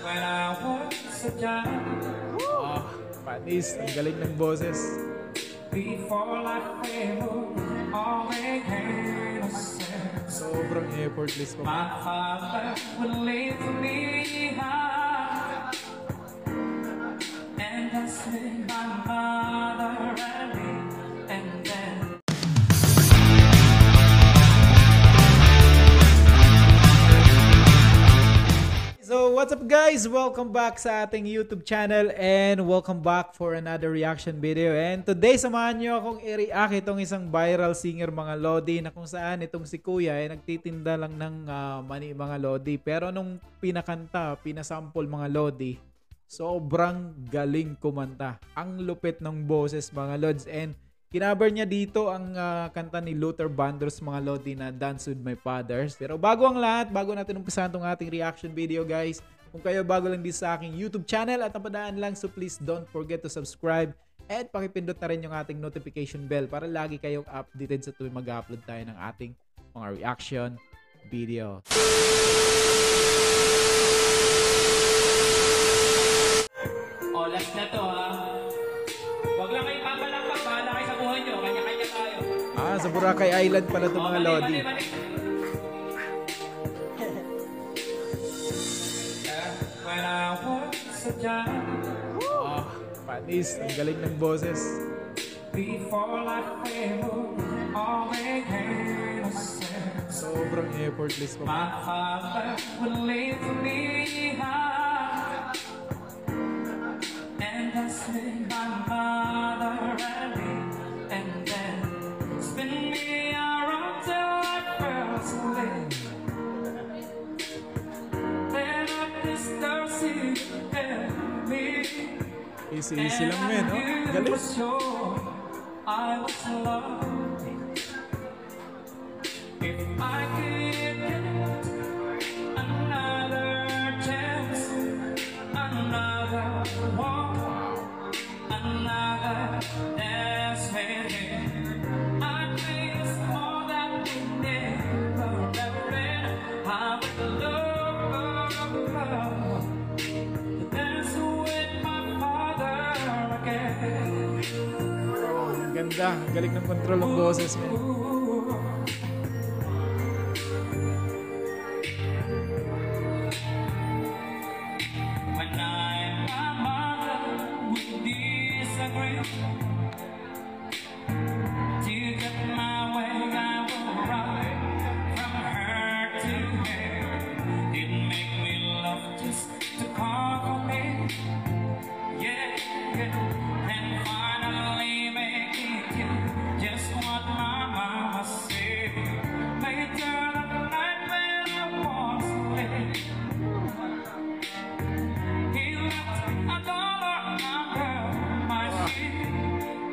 When I was a child. Oh, panis. Ang galing ng boses. Before life ever all became a sense. Sobrang effortless pa. My father would leave me high, and I say my mother and me, and then So what's up guys? Welcome back sa ating YouTube channel and welcome back for another reaction video. And today samahan nyo akong i-react itong isang viral singer mga Lodi na kung saan itong si Kuya ay nagtitinda lang ng mani mga Lodi. Pero nung pinakanta, pinasample mga Lodi, sobrang galing kumanta. Ang lupit ng boses mga Lods, and kinabar niya dito ang kanta ni Luther Vandross mga Lodi na Dance With My Fathers. Pero bago ang lahat, bago natin umpisahan itong ating reaction video guys, kung kayo bago lang din sa aking YouTube channel at napadaan lang, so please don't forget to subscribe at pakipindot na rin yung ating notification bell para lagi kayong updated sa tuwing mag-upload tayo ng ating mga reaction video. oras na to ha. Huwag lang kayo papalakpak, bahala kayo sa buhay nyo, kanya-kanya tayo. Sa Boracay Island pala ito mga Lodi. When I was a child. Oh, panis. Ang galing ng boses. Before life ever all became a sense. Sobrang effortless pa. My father would leave me high, and I say my mother and me, and then spin me around till I fell asleep. Then up this thirsty me. Easy lang men, oh. Galing. I was loved. If I could get another chance, another walk, another dance with him, I'd miss all that we never ever had. I would love to dance with my father again. Ang ganda. Ang galing ng control ng boses men. When I and my mother would disagree, to get my way I would run from her to her. It make me love just to call me, yeah, yeah. And finally make it do just what my mama said. Later that night when I was late, he left $1 under my seat.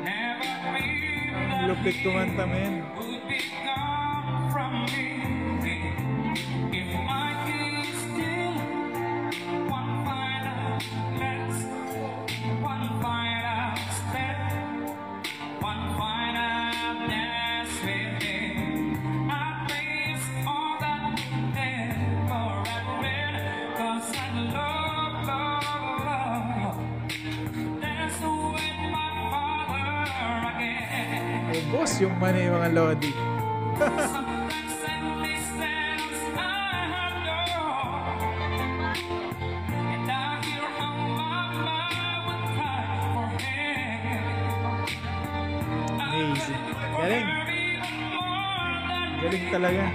Never believed that Lupit kumanta men. would be gone from me. If I could still one final glance, one final step, one final dance with him, I'd miss all that we never had, 'cause I love dance with my father again. Oh, boss yung mani mga Lodi. Sometimes in these days I adore, and I hear how mama would cry for him. Amazing. Galing. Galing talaga.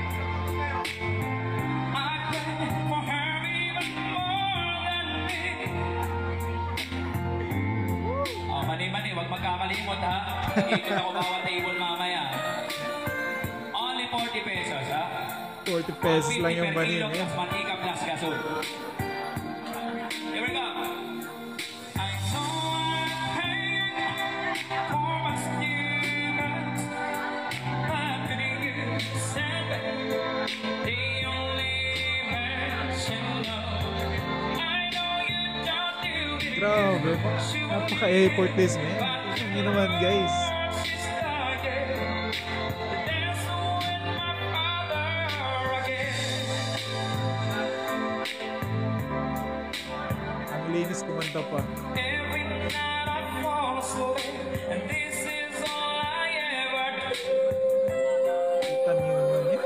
Mani-mani, huwag magkakalimot ha. Ikot ako bawat table mamaya. Only 40 pesos ha. 40 pesos lang yung mani men. Plus mantika plus gasol. Here we go. I know I'm paying for my students, but you said the only mention of. I know you don't do it. Grabe. Napaka-effortless men. Yun naman guys. Promise kumanta pa. Every night I fall asleep, and this is all I ever do. Kita niyo naman yan.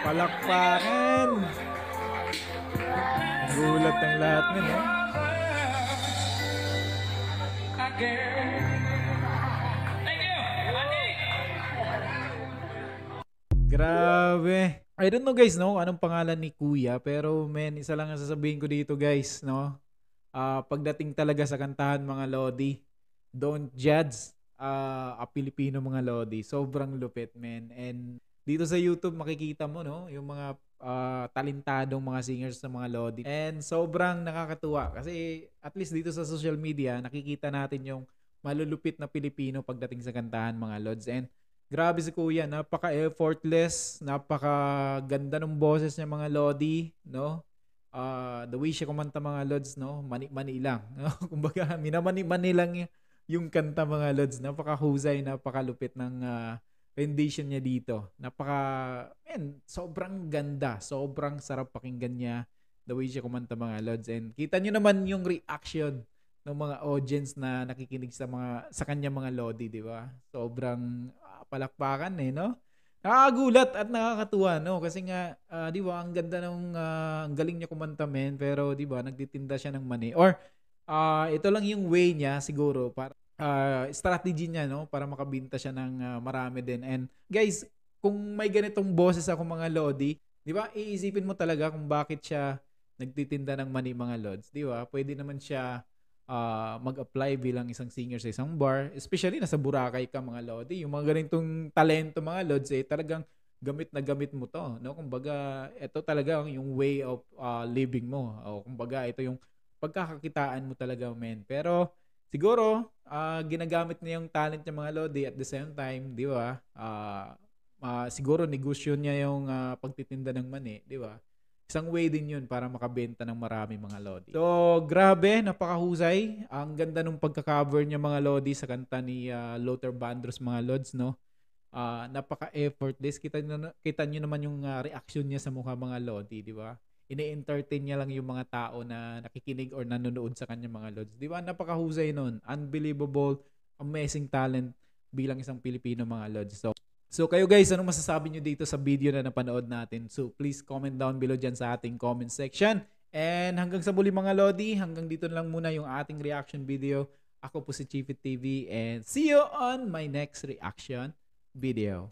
Palakpakan. Gulat ng lahat nun, eh. Again. Thank you. Andy. Grabe. I don't know guys, no, anong pangalan ni Kuya, pero men, isa lang ang sasabihin ko dito guys, no. Pagdating talaga sa kantahan mga Lodi, don't judge a Pilipino mga Lodi. Sobrang lupit, men. And dito sa YouTube makikita mo, no, yung mga talentadong mga singers ng mga Lodi. And sobrang nakakatuwa kasi at least dito sa social media nakikita natin yung malulupit na Pilipino pagdating sa kantahan mga Lods. And grabe si Kuya, napaka-effortless, napaka-ganda ng boses niya mga Lodi, no? The way siya kumanta mga Lods, no? Mani-mani lang, no? Kumbaga, minamani-mani lang yung kanta mga Lods. Napaka-husay, napaka-lupit ng rendition niya dito. Sobrang ganda, sobrang sarap pakinggan niya the way siya kumanta mga Lods. And kita niyo naman yung reaction ng mga audience na nakikinig sa kanya mga Lodi, di ba? Sobrang palakpakan no? Nakakagulat at nakakatuwa, no? Kasi nga, di ba, ang ganda ng ang galing niya kumanta, men, pero di ba, nagtitinda siya ng mani. Or ito lang yung way niya siguro para strategy niya, no, para makabenta siya ng marami din. And guys, kung may ganitong boses ako mga Lodi, di ba, iisipin mo talaga kung bakit siya nagtitinda ng mani mga Lods, di ba? Pwede naman siya mag-apply bilang isang singer sa isang bar, especially nasa Boracay ka mga Lodi. Yung mga ganitong talento mga Lods, talagang gamit na gamit mo to, no? Kumbaga, ito talaga yung way of living mo. O kumbaga, ito yung pagkakakitaan mo talaga, men. Pero siguro, ginagamit niya yung talent niya mga Lodi at the same time, di ba? Siguro negosyo niya yung pagtitinda ng mani, di ba? Isang way din yun para makabenta ng marami mga Lodi. So, grabe, napakahusay. Ang ganda nung pagka-cover niya mga Lodi sa kanta ni Luther Vandross mga Lods, no? Napaka-effortless. Kita nyo naman yung reaction niya sa mukha mga Lodi, di ba? Ine-entertain niya lang yung mga tao na nakikinig or nanonood sa kanya mga Lods. Di ba? Napakahusay nun. Unbelievable, amazing talent bilang isang Pilipino mga Lods. So kayo guys, anong masasabi nyo dito sa video na napanood natin? So please comment down below dyan sa ating comment section. And hanggang sa muli mga Lodi, hanggang dito lang muna yung ating reaction video. Ako po si Chiefit TV and see you on my next reaction video.